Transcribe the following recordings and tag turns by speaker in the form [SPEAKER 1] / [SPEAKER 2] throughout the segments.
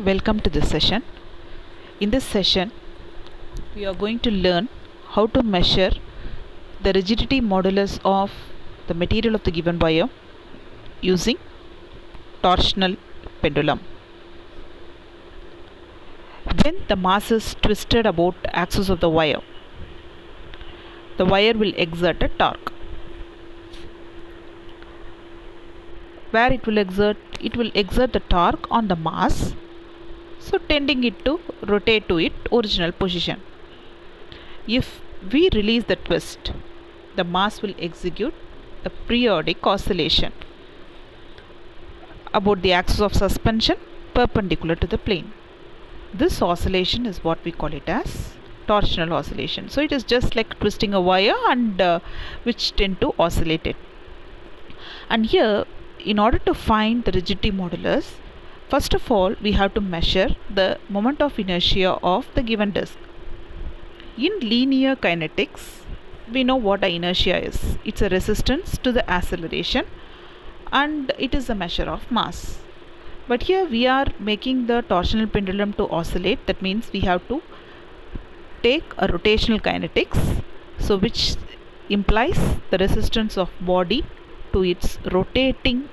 [SPEAKER 1] Welcome to this session. In this session, we are going to learn how to measure the rigidity modulus of the material of the given wire using torsional pendulum. When the mass is twisted about the axis of the wire will exert a torque. Where it will exert the torque on the mass, so tending it to rotate to its original position. If we release the twist, the mass will execute a periodic oscillation about the axis of suspension perpendicular to the plane. This oscillation is what we call it as torsional oscillation. So it is just like twisting a wire and which tend to oscillate it. And here, in order to find the rigidity modulus, first of all we have to measure the moment of inertia of the given disk. In linear kinetics, we know what a inertia is. It's a resistance to the acceleration and it is a measure of mass. But here we are making the torsional pendulum to oscillate. That means we have to take a rotational kinetics, so which implies the resistance of body to its rotating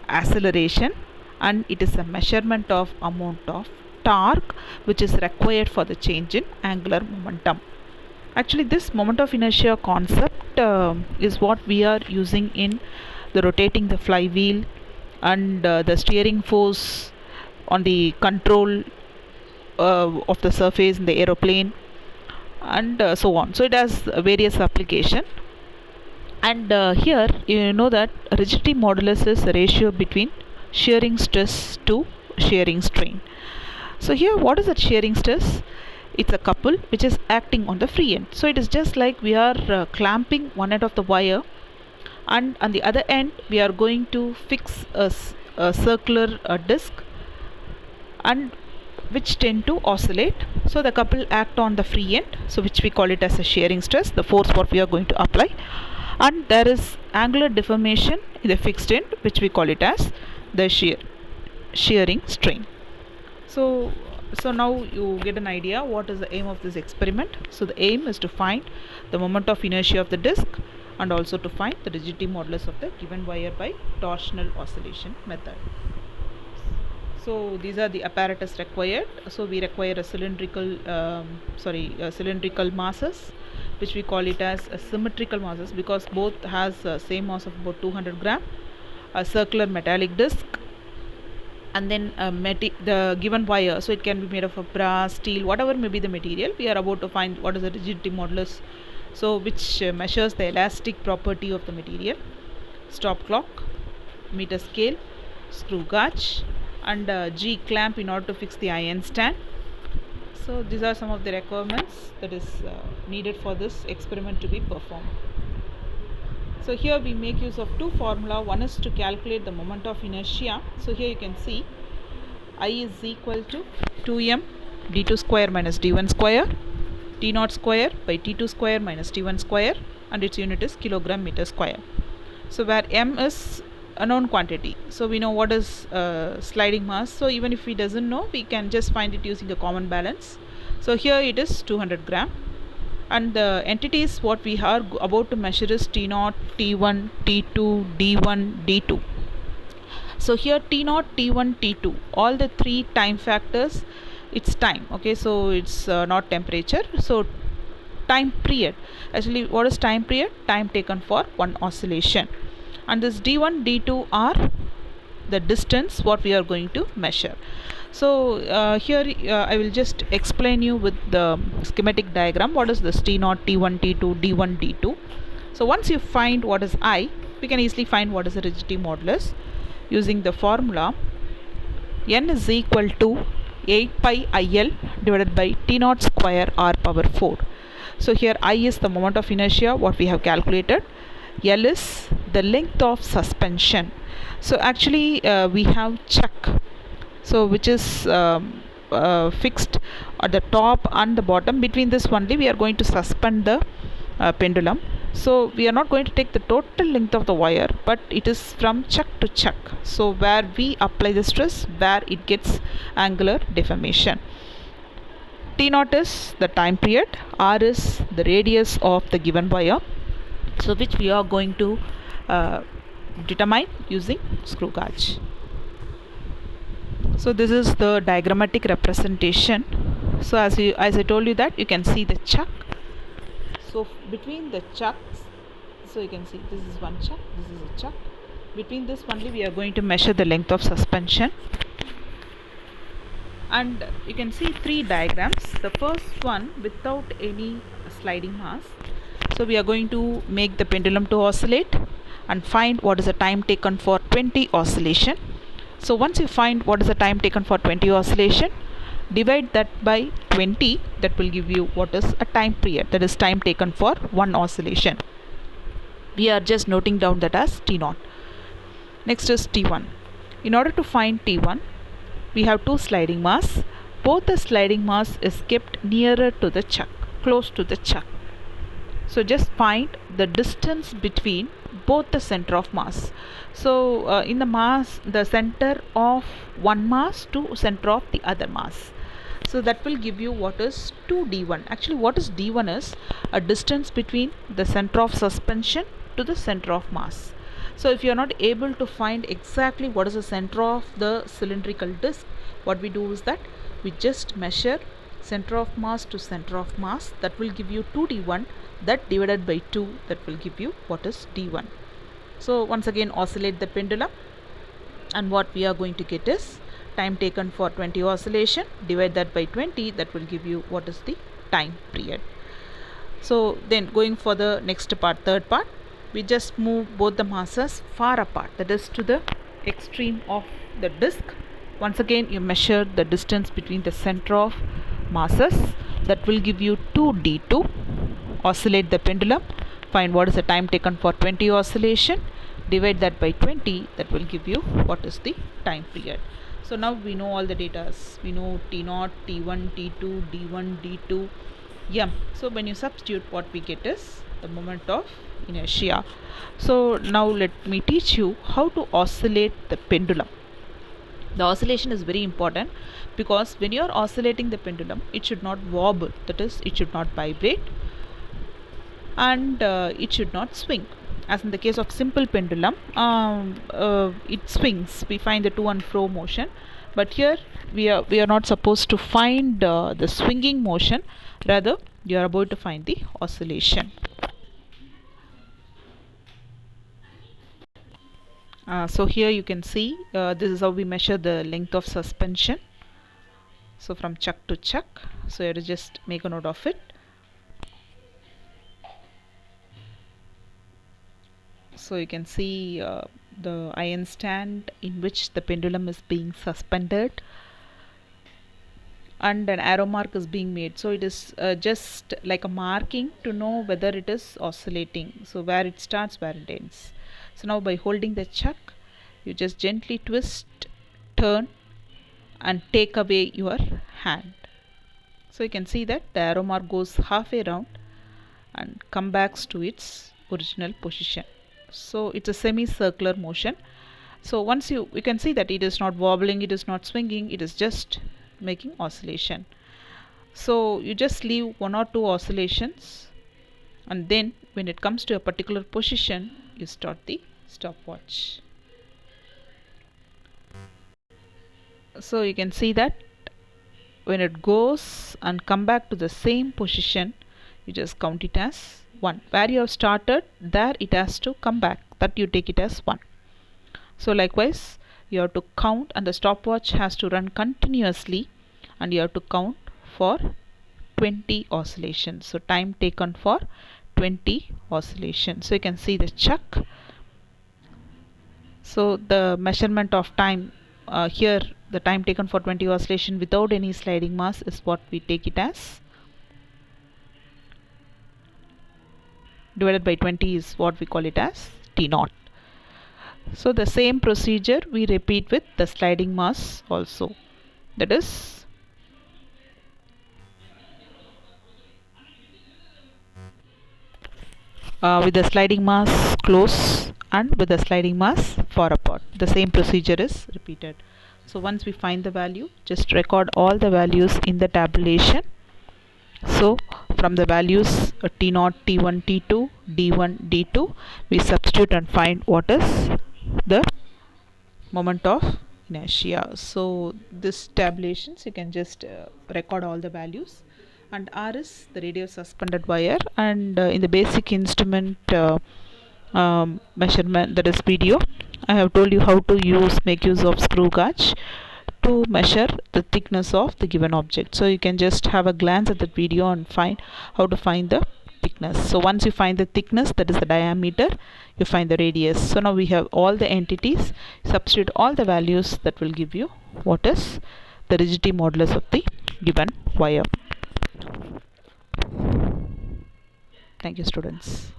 [SPEAKER 1] acceleration, and it is a measurement of amount of torque which is required for the change in angular momentum. Actually, this moment of inertia concept is what we are using in the rotating the flywheel and the steering force on the control of the surface in the aeroplane and so on. So it has various application. And here you know that rigidity modulus is the ratio between shearing stress to shearing strain. So here, what is that shearing stress? It's a couple which is acting on the free end. So it is just like we are clamping one end of the wire, and on the other end we are going to fix a circular disc and which tend to oscillate. So the couple act on the free end, so which we call it as a shearing stress, the force what we are going to apply, and there is angular deformation in the fixed end which we call it as the shearing strain. So now you get an idea what is the aim of this experiment. So the aim is to find the moment of inertia of the disc and also to find the rigidity modulus of the given wire by torsional oscillation method. So these are the apparatus required. So we require a cylindrical masses, which we call it as a symmetrical masses because both has same mass of about 200 gram, a circular metallic disc, and then the given wire. So it can be made of a brass, steel, whatever may be the material. We are about to find what is the rigidity modulus, so which measures the elastic property of the material, stop clock, meter scale, screw gauge, and G clamp in order to fix the iron stand. So these are some of the requirements that is needed for this experiment to be performed. So here we make use of two formula. One is to calculate the moment of inertia. So here you can see I is equal to 2m d2 square minus d1 square, t0 square by t2 square minus t1 square, and its unit is kilogram meter square. So where m is a known quantity, so we know what is sliding mass. So even if we doesn't know, we can just find it using a common balance. So here it is 200 gram, and the entities what we are about to measure is T0, T1, T2, D1, D2. So here T0, T1, T2, all the three time factors, it's time. Okay, so it's not temperature. So time period. Actually, what is time period? Time taken for one oscillation. And this D1, D2 are the distance what we are going to measure. So here I will just explain you with the schematic diagram what is this T0, T1, T2, D1, D2. So once you find what is I, we can easily find what is the rigidity modulus using the formula N is equal to 8 pi IL divided by T0 square R power 4. So here I is the moment of inertia what we have calculated. L is the length of suspension. So actually we have chuck, so which is fixed at the top and the bottom. Between this only we are going to suspend the pendulum. So we are not going to take the total length of the wire, but it is from chuck to chuck. So where we apply the stress, where it gets angular deformation. T naught is the time period, R is the radius of the given wire, so which we are going to determine using screw gauge. So this is the diagrammatic representation. So as I told you that you can see the chuck. So between the chucks, so you can see this is one chuck, this is a chuck. Between this only we are going to measure the length of suspension. And you can see three diagrams. The first one without any sliding mass. So we are going to make the pendulum to oscillate and find what is the time taken for 20 oscillation. So once you find what is the time taken for 20 oscillation, divide that by 20, that will give you what is a time period, that is time taken for one oscillation. We are just noting down that as T0. Next is T1. In order to find T1, we have two sliding mass. Both the sliding mass is kept nearer to the chuck, close to the chuck. So just find the distance between both the center of mass. So in the mass, the center of one mass to center of the other mass. So that will give you what is 2d1. Actually what is d1 is a distance between the center of suspension to the center of mass. So if you are not able to find exactly what is the center of the cylindrical disc, what we do is that we just measure center of mass to center of mass. That will give you 2d1. That divided by 2, that will give you what is d1. So once again oscillate the pendulum, and what we are going to get is time taken for 20 oscillation, divide that by 20, that will give you what is the time period. So then going for the next part, third part, we just move both the masses far apart, that is to the extreme of the disc. Once again you measure the distance between the center of masses, that will give you 2d2. Oscillate the pendulum, find what is the time taken for 20 oscillation, divide that by 20, that will give you what is the time period. So now we know all the data. We know T0, T1, T2, D1, D2, M. So when you substitute, what we get is the moment of inertia. So now let me teach you how to oscillate the pendulum. The oscillation is very important because when you are oscillating the pendulum, it should not wobble, that is it should not vibrate, and it should not swing. As in the case of simple pendulum, it swings, we find the to and fro motion, but here we are not supposed to find the swinging motion, rather you are about to find the oscillation. So here you can see this is how we measure the length of suspension, so from chuck to chuck. So you have to just make a note of it. So you can see the iron stand in which the pendulum is being suspended, and an arrow mark is being made. So it is just like a marking to know whether it is oscillating, so where it starts, where it ends. So now by holding the chuck, you just gently twist, turn and take away your hand. So you can see that the arrow mark goes halfway round and come back to its original position. So it's a semicircular motion. So once you can see that it is not wobbling, it is not swinging, it is just making oscillation. So you just leave one or two oscillations, and then when it comes to a particular position, you start the stopwatch. So you can see that when it goes and come back to the same position, you just count it as 1. Where you have started, there it has to come back, that you take it as 1. So likewise you have to count, and the stopwatch has to run continuously, and you have to count for 20 oscillations. So time taken for 20 oscillations. So you can see the chuck. So the measurement of time here, the time taken for 20 oscillation without any sliding mass is what we take it as, divided by 20 is what we call it as T0. So the same procedure we repeat with the sliding mass also, that is with the sliding mass close and with the sliding mass far apart. The same procedure is repeated. So once we find the value, just record all the values in the tabulation. So from the values T0, T1, T2, D1, D2, we substitute and find what is the moment of inertia. So this tabulations you can just record all the values, and R is the radius suspended wire, and in the basic instrument measurement, that is video, I have told you how to make use of screw gauge to measure the thickness of the given object. So you can just have a glance at the video and find how to find the thickness. So once you find the thickness, that is the diameter, you find the radius. So now we have all the entities, substitute all the values, that will give you what is the rigidity modulus of the given wire. Thank you, students.